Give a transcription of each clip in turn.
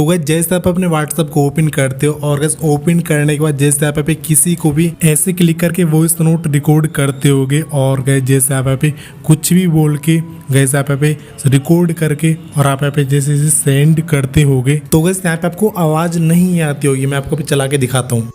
तो गाइस जैसे आप अपने व्हाट्सएप को ओपन करते हो और गाइस ओपन करने के बाद जैसे आप पे किसी को भी ऐसे क्लिक करके वॉइस नोट रिकॉर्ड करते होगे और गाइस जैसे आप पे कुछ भी बोल के गाइस आप पे रिकॉर्ड करके और आप पे जैसे सेंड करते होगे तो गाइस यहाँ पे आपको आवाज नहीं आती होगी। मैं आपको भी चला के दिखाता हूँ।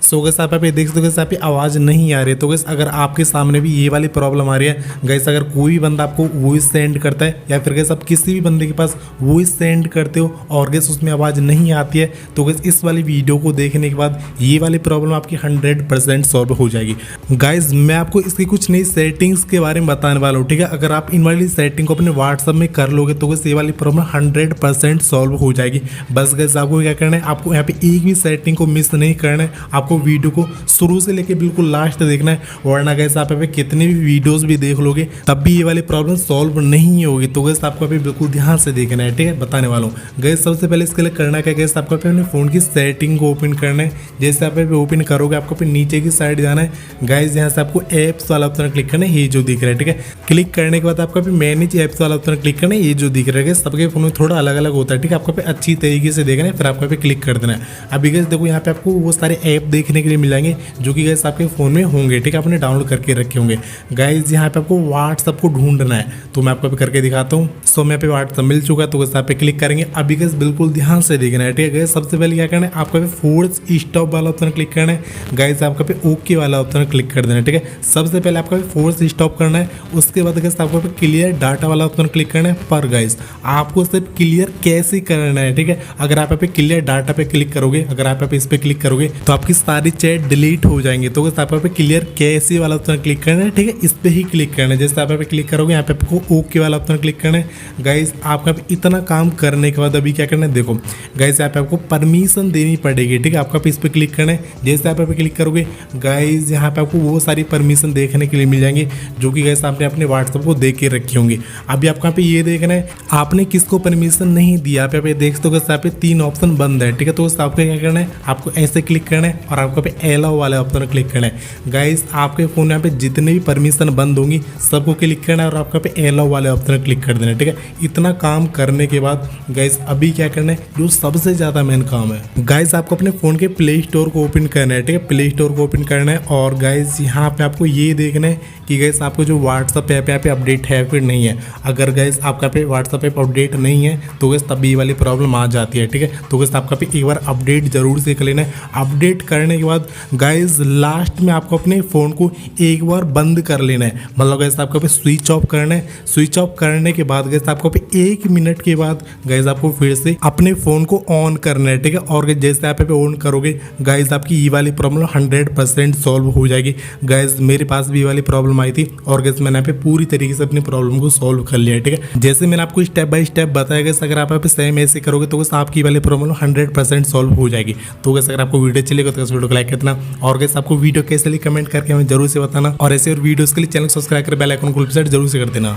सो गैस आप पे देख सकते हो गैस यहाँ पे आवाज़ नहीं आ रही है। तो गैस अगर आपके सामने भी ये वाली प्रॉब्लम आ रही है गैस, अगर कोई भी बंदा आपको वॉइस सेंड करता है या फिर गैस आप किसी भी बंदे के पास वॉइस सेंड करते हो और गैस उसमें आवाज़ नहीं आती है तो गैस इस वाली वीडियो को देखने के बाद ये वाली प्रॉब्लम आपकी 100% सॉल्व हो जाएगी। गाइज मैं आपको इसकी कुछ नई सेटिंग्स के बारे में बताने वाला हूँ, ठीक है। अगर आप इन वाली सेटिंग को अपने व्हाट्सएप में कर लोगे तो गैस ये वाली प्रॉब्लम 100% सॉल्व हो जाएगी। बस गैस आपको क्या करना है, आपको यहाँ पे एक भी सेटिंग को मिस नहीं करना है। आपको वीडियो को शुरू से लेके बिल्कुल लास्ट तक देखना है, वरना गैस आप पे कितने भी वीडियोस भी देख लोगे तब भी ये वाली प्रॉब्लम सॉल्व नहीं होगी। तो गैस आपको अभी बिल्कुल ध्यान से देखना है, ठीक है, बताने वाला हूँ। गैस सबसे पहले इसके लिए करना क्या, गैस आपको अपने फोन की सेटिंग को ओपन करना है। जैसे आप ओपन करोगे आपको फिर नीचे की साइड जाना है। गाइस यहाँ से आपको एप्स वाला ऑप्शन क्लिक करना है, ये जो दिख रहा है, ठीक है। क्लिक करने के बाद आपको फिर मैनेज एप्स वाला ऑप्शन क्लिक करना है, ये जो दिख रहा है। सबके फोन में थोड़ा अलग अलग होता है, ठीक है। आपको अच्छी तरीके से देखना है, फिर आपको पे क्लिक कर देना है। अभी गैस देखो यहाँ पे आपको वो सारे ऐप देखने के लिए मिल जाएंगे जो कि गैस आपके फोन में होंगे, ठीक है, आपने डाउनलोड करके रखे होंगे। गाइस यहाँ पे आपको व्हाट्सएप को ढूंढना है, तो मैं आपको करके दिखाता हूँ। सो मैं पे व्हाट्सएप मिल चुका है, तो गैस यहाँ पे क्लिक करेंगे। अभी गैस बिल्कुल ध्यान से देखना है, ठीक है। सबसे पहले क्या करना है, आपको पे फोर्स स्टॉप वाला ऑप्शन क्लिक करना है। गाइस आपका पे ओके वाला ऑप्शन क्लिक कर देना है, ठीक है। सबसे पहले आपका फोर्स स्टॉप करना है, उसके बाद गैस आपको पे क्लियर डाटा वाला ऑप्शन क्लिक करना है। पर गाइस आपको सिर्फ क्लियर कैसे करना है, ठीक है। अगर आप पे क्लियर डाटा पे क्लिक करोगे, अगर आप पे इस पे क्लिक करोगे तो आपकी सारी चैट डिलीट हो जाएंगे। तो गैस आपको पे क्लियर कैसे वाला ऑप्शन क्लिक करना है, ठीक है, इस पे ही क्लिक करना है। जैसे आप पे क्लिक करोगे यहाँ पे आपको ओके वाला ऑप्शन क्लिक करना है। गाइस आपका इतना काम करने के बाद अभी क्या करना है, देखो गाइस यहाँ पे आपको परमिशन देनी पड़ेगी, ठीक है। आपका इस पे क्लिक करना है। जैसे आप पे क्लिक करोगे गाइस यहाँ पे आपको वो सारी परमिशन देखने के लिए मिल जाएंगे जो कि गाइस आपने अपने व्हाट्सएप को दे के रखी होंगी। अभी आपको यहाँ पे ये देखना है आपने किसको परमिशन नहीं दिया। आप पे देख सकते हो यहाँ पे 3 ऑप्शन बंद है, ठीक है। तो आपको क्या करना है, आपको ऐसे क्लिक करना है और आपको पे अलाउ वाले ऑप्शन क्लिक करना है। गाइस आपके फोन यहाँ पे जितने भी परमिशन बंद होंगी सबको क्लिक करना है और आपका पे अलाउ वाले ऑप्शन क्लिक कर देना है, ठीक है। इतना काम करने के बाद गाइस अभी क्या करना है, जो सबसे ज्यादा मेन काम है, गाइस आपको अपने फोन के प्ले स्टोर को ओपन करना है, ठीक है। प्ले स्टोर को ओपन करना है और गाइस यहाँ पे आपको ये देखना है कि गाइस आपको जो व्हाट्सएप ऐप पे अपडेट है फिर नहीं है। अगर गाइस आपका पे व्हाट्सएप ऐप अपडेट नहीं है तो गाइस तब ये वाली प्रॉब्लम आ जाती है, ठीक है। तो गाइस आपका पे एक बार अपडेट जरूर से कर लेना है। अपडेट करने के बाद गाइस लास्ट में आपको अपने फोन को एक बार बंद कर लेना है, मतलब गाइस आपको पे स्विच ऑफ करना है। स्विच ऑफ करने के बाद गाइस आपको पे 1 मिनट के बाद गाइस आपको फिर से अपने फोन को ऑन करना है, ठीक है। और जैसे आप पे ऑन करोगे गाइस आपकी ये वाली प्रॉब्लम 100% सॉल्व हो जाएगी। गाइस मेरे पास भी ये वाली प्रॉब्लम आई थी और गाइस मैंने यहाँ पे पूरी तरीके से अपनी प्रॉब्लम को सॉल्व कर लिया है, ठीक है। जैसे मैंने आपको स्टेप बाय स्टेप बताया गाइस, अगर आप यहाँ पे सेम ऐसे करोगे तो गाइस आपकी वाली प्रॉब्लम 100% सॉल्व हो जाएगी। तो गाइस अगर आपको वीडियो चलेगा तो इस वीडियो को लाइक करना और गाइस आपको वीडियो कैसे लगी कमेंट करके हमें जरूर से बताना और ऐसे और वीडियोस के लिए चैनल सब्सक्राइब कर बेल आइकन को जरूर से कर देना।